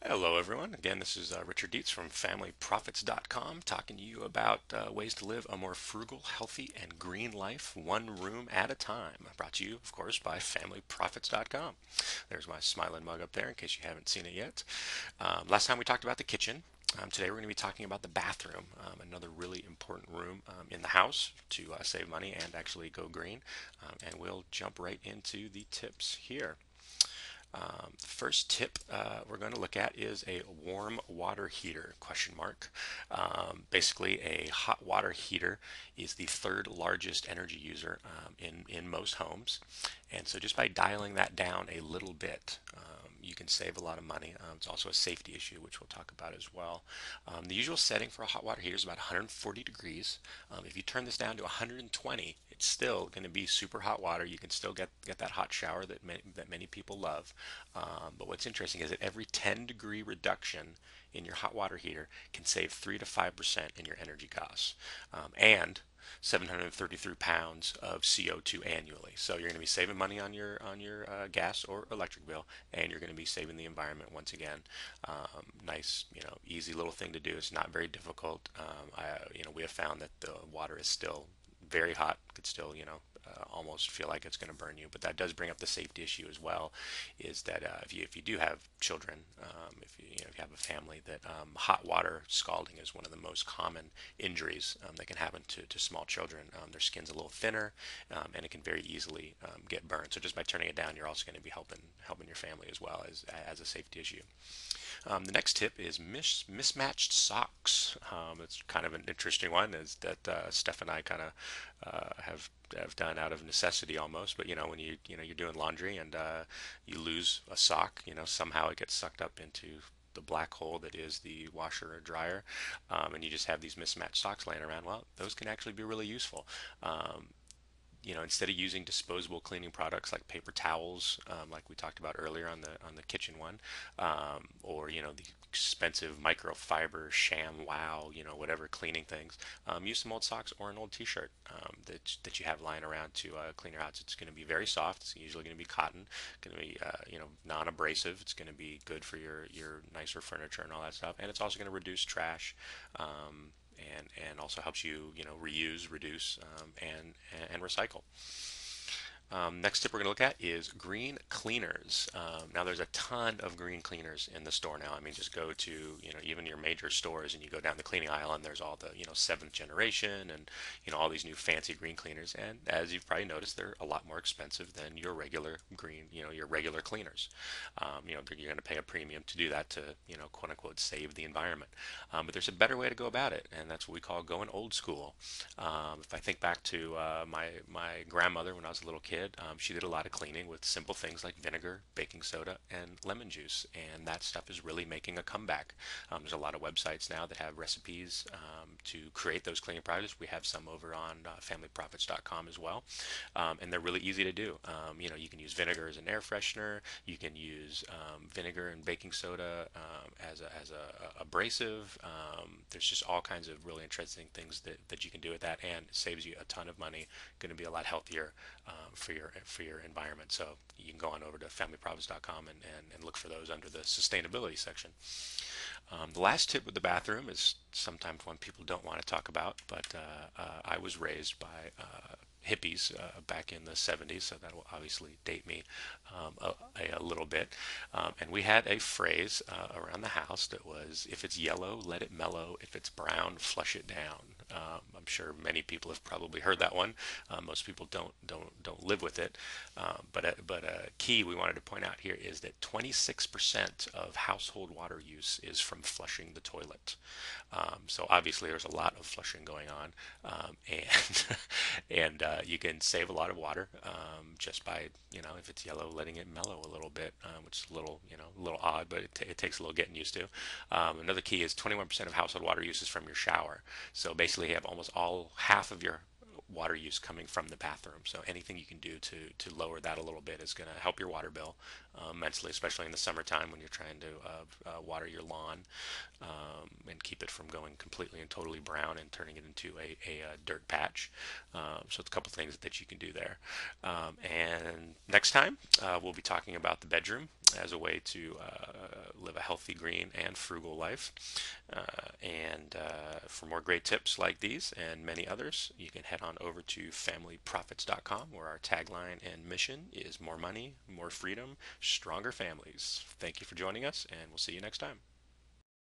Hello, everyone. Again, this is Richard Dietz from FamilyProfits.com talking to you about ways to live a more frugal, healthy, and green life one room at a time. Brought to you, of course, by FamilyProfits.com. There's my smiling mug up there in case you haven't seen it yet. Last time we talked about the kitchen. Today we're going to be talking about the bathroom, another really important room in the house to save money and actually go green. And we'll jump right into the tips here. The first tip we're going to look at is a warm water heater, question mark. Basically, a hot water heater is the third largest energy user in most homes. And so just by dialing that down a little bit, you can save a lot of money. It's also a safety issue, which we'll talk about as well. The usual setting for a hot water heater is about 140 degrees. If you turn this down to 120, it's still going to be super hot water. You can still get that hot shower that many people love. But what's interesting is that every 10-degree reduction in your hot water heater can save 3 to 5% in your energy costs. And 733 pounds of CO2 annually. So you're going to be saving money on your gas or electric bill, and you're going to be saving the environment once again. Nice, easy little thing to do. It's not very difficult. We have found that the water is still very hot. Could still, almost feel like it's going to burn you. But that does bring up the safety issue as well. Is that if you do have children, if you have a family, that hot water scalding is one of the most common injuries that can happen to small children. Their skin's a little thinner, and it can very easily get burned. So just by turning it down, you're also going to be helping your family as well as a safety issue. The next tip is mismatched socks. It's kind of an interesting one, is that Steph and I kind of have done out of necessity almost. But when you're doing laundry and you lose a sock, somehow it gets sucked up into the black hole that is the washer or dryer, and you just have these mismatched socks laying around. Well, those can actually be really useful. Instead of using disposable cleaning products like paper towels, like we talked about earlier on the kitchen one, or the expensive microfiber sham wow, whatever cleaning things, use some old socks or an old T-shirt that you have lying around to clean your house. It's going to be very soft. It's usually going to be cotton. Going to be non-abrasive. It's going to be good for your nicer furniture and all that stuff. And it's also going to reduce trash. And also helps you reuse, reduce, and recycle. Next tip we're going to look at is green cleaners. Now there's a ton of green cleaners in the store now. I mean, just go to even your major stores and you go down the cleaning aisle and there's all the seventh generation and all these new fancy green cleaners. And as you've probably noticed, they're a lot more expensive than your regular green, your regular cleaners. You're going to pay a premium to do that to quote unquote save the environment. But there's a better way to go about it, and that's what we call going old school. If I think back to my grandmother when I was a little kid, she did a lot of cleaning with simple things like vinegar, baking soda, and lemon juice, and that stuff is really making a comeback. There's a lot of websites now that have recipes to create those cleaning products. We have some over on FamilyProfits.com as well, and they're really easy to do. You can use vinegar as an air freshener. You can use vinegar and baking soda as a abrasive. There's just all kinds of really interesting things that you can do with that, and it saves you a ton of money. Going to be a lot healthier for your environment. So you can go on over to FamilyProfits.com and look for those under the sustainability section. The last tip with the bathroom is sometimes one people don't want to talk about, but I was raised by hippies back in the 70s, so that will obviously date me a little bit. And we had a phrase around the house that was, if it's yellow, let it mellow. If it's brown, flush it down. I'm sure many people have probably heard that one. Most people don't live with it. But a key we wanted to point out here is that 26% of household water use is from flushing the toilet. So obviously there's a lot of flushing going on, and and you can save a lot of water just by if it's yellow, letting it mellow a little bit, which is a little odd, but it takes a little getting used to. Another key is 21% of household water use is from your shower. So basically, you have almost half of your water use coming from the bathroom. So anything you can do to lower that a little bit is going to help your water bill immensely, especially in the summertime when you're trying to water your lawn and keep it from going completely and totally brown and turning it into a dirt patch. So it's a couple things that you can do there. And next time, we'll be talking about the bedroom as a way to live a healthy, green, and frugal life. And for more great tips like these and many others, you can head on over to familyprofits.com, where our tagline and mission is more money, more freedom, stronger families. Thank you for joining us, and we'll see you next time.